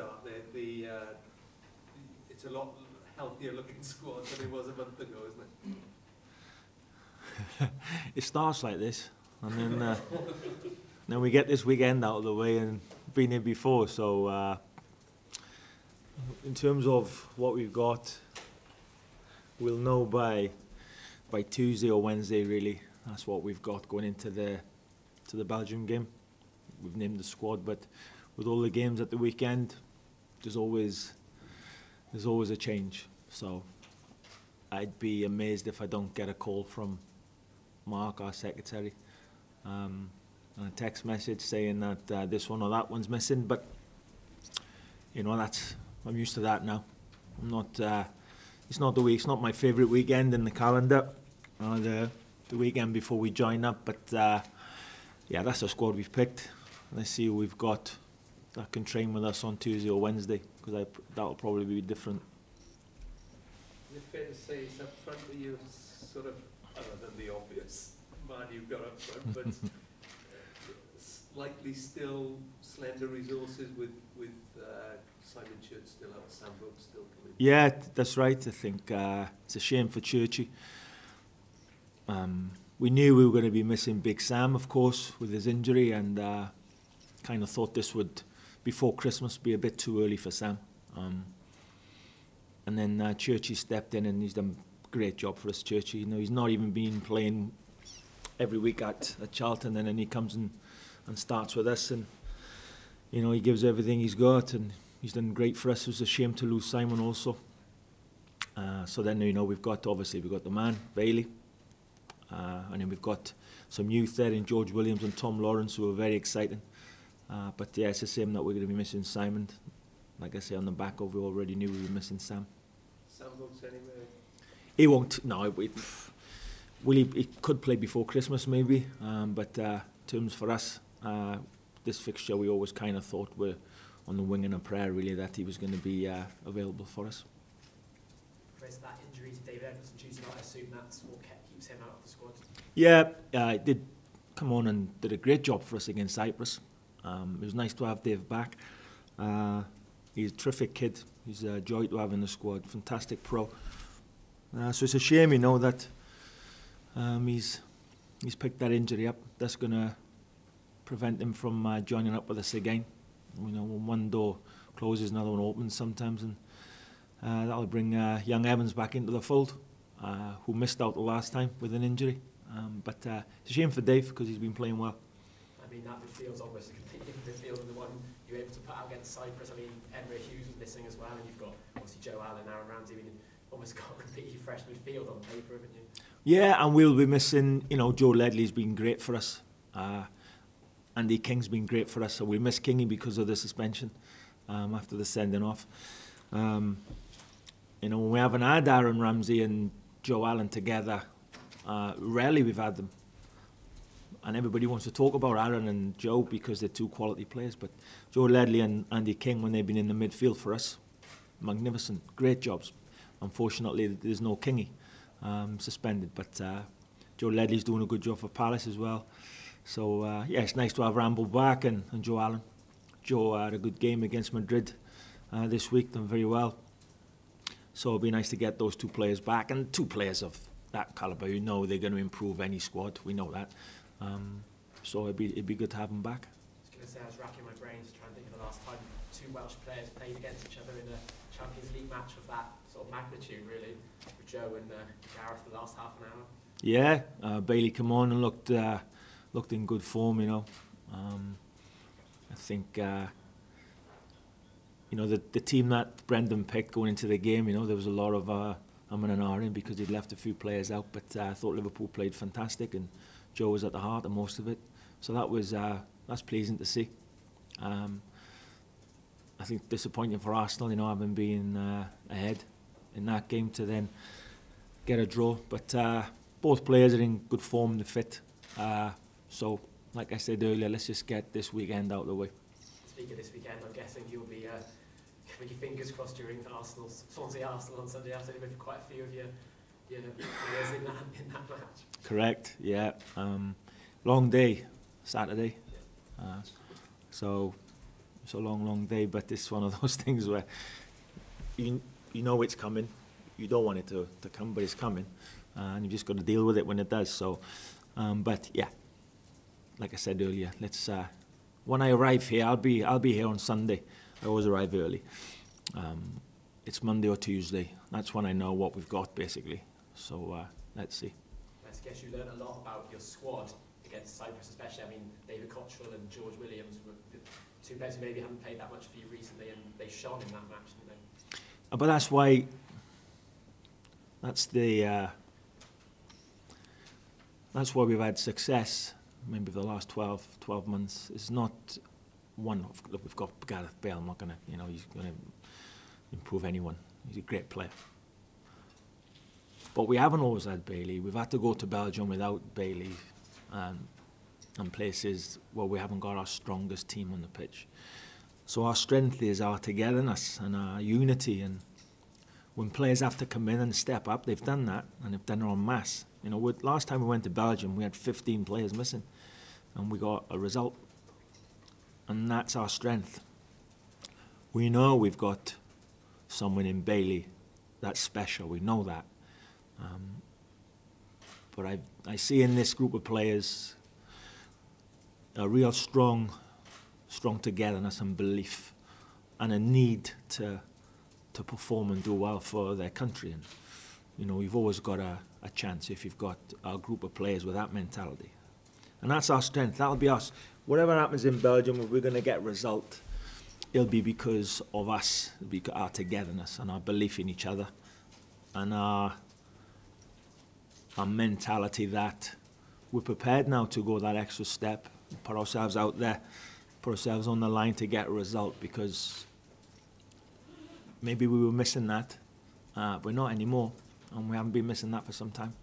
start there. It's a lot healthier looking squad than it was a month ago, isn't it? It starts like this, and then we get this weekend out of the way and been here before. So in terms of what we've got, we'll know by Tuesday or Wednesday. Really, that's what we've got going into the Belgium game. We've named the squad, but with all the games at the weekend, there's always a change. So I'd be amazed if I don't get a call from Mark, our secretary, and a text message saying that this one or that one's missing. But you know, I'm used to that now. It's not my favourite weekend in the calendar, the weekend before we join up. But yeah, that's the squad we've picked. Let's see who we've got that can train with us on Tuesday or Wednesday, because that'll probably be different. Is it fair to say it's up front that you're sort of, other than the obvious man you've got up front, but likely still slender resources with Simon Church still out, Sam Brooks still coming? Yeah, that's right. I think it's a shame for Churchy. We knew we were going to be missing Big Sam, of course, with his injury, and kind of thought this would, before Christmas, be a bit too early for Sam. And then Churchy stepped in, and he's done a great job for us, Churchy. You know, he's not even been playing every week at Charlton, and then he comes and starts with us, and you know, he gives everything he's got, and he's done great for us. It was a shame to lose Simon also. So then, you know, we've got the man, Bailey, and then we've got some youth there in George Williams and Tom Lawrence, who are very exciting. But yeah, it's a shame that we're going to be missing Simon. Like I say, on the back of, we already knew we were missing Sam. Sam won't anyway. He won't. No, he could play before Christmas maybe. But in terms for us, this fixture, we always kind of thought we're on the wing and a prayer really that he was going to be available for us. Chris, that injury to David Edwards on Tuesday night, I assume that's what keeps him out of the squad? Yeah, he did come on and did a great job for us against Cyprus. It was nice to have Dave back. He's a terrific kid. He's a joy to have in the squad. Fantastic pro. So it's a shame, you know, that he's picked that injury up. That's going to prevent him from joining up with us again. You know, when one door closes, another one opens sometimes, and that'll bring young Evans back into the fold, who missed out the last time with an injury. But it's a shame for Dave, because he's been playing well. I mean, that midfield's almost a completely different midfield than the one you were able to put out against Cyprus. I mean, Emre Hughes was missing as well, and you've got obviously Joe Allen, Aaron Ramsey. I mean, you've almost got a completely fresh midfield on paper, haven't you? Yeah, and we'll be missing, you know, Joe Ledley's been great for us. Andy King's been great for us, so we'll miss Kingy because of the suspension after the sending off. You know, when we haven't had Aaron Ramsey and Joe Allen together, rarely we've had them. And everybody wants to talk about Aaron and Joe because they're two quality players, but Joe Ledley and Andy King, when they've been in the midfield for us, magnificent, great jobs. Unfortunately, there's no Kingy suspended, but Joe Ledley's doing a good job for Palace as well. So yeah, it's nice to have Ramble back and Joe Allen. Joe had a good game against Madrid this week, done very well. So it'll be nice to get those two players back, and two players of that calibre. You know they're going to improve any squad. We know that. So it'd be good to have them back. I was going to say, I was racking my brains to try and think of the last time two Welsh players played against each other in a Champions League match of that sort of magnitude, really, with Joe and Gareth the last half an hour. Yeah, Bailey come on and looked in good form, you know. I think, you know, the team that Brendan picked going into the game, you know, there was a lot of and ahhing because he'd left a few players out, but I thought Liverpool played fantastic, and Joe was at the heart of most of it. So that's pleasing to see. I think disappointing for Arsenal, you know, having been ahead in that game to then get a draw. But both players are in good form, they're fit. So, like I said earlier, let's just get this weekend out of the way. Speaking of this weekend, I'm guessing you'll be with your fingers crossed during Swansea Arsenal on Sunday afternoon with quite a few of your players in that match. Correct, yeah. Long day, Saturday. So it's a long, long day, but it's one of those things where you know it's coming. You don't want it to come, but it's coming, and you've just got to deal with it when it does. So, but yeah, like I said earlier, let's. When I arrive here, I'll be here on Sunday. I always arrive early. It's Monday or Tuesday. That's when I know what we've got, basically. So let's see. I guess you learned a lot about your squad against Cyprus, especially. I mean, David Cottrell and George Williams were the two players who maybe haven't played that much for you recently, and they shone in that match, didn't they? But that's why. That's why we've had success. Maybe the last 12 months. It's not one. Look, we've got Gareth Bale. I'm not gonna, he's gonna improve anyone. He's a great player. But we haven't always had Bailey. We've had to go to Belgium without Bailey, and places where we haven't got our strongest team on the pitch. So our strength is our togetherness and our unity. And when players have to come in and step up, they've done that, and they've done it en masse. Last time we went to Belgium, we had 15 players missing, and we got a result. And that's our strength. We know we've got someone in Bailey that's special. We know that. But I see in this group of players a real strong togetherness and belief, and a need to perform and do well for their country. And you've always got a chance if you've got a group of players with that mentality. And that's our strength. That'll be us. Whatever happens in Belgium, if we're going to get a result, it'll be because of us, our togetherness and our belief in each other, and our mentality that we're prepared now to go that extra step, put ourselves out there, put ourselves on the line to get a result, because maybe we were missing that. We're not anymore, and we haven't been missing that for some time.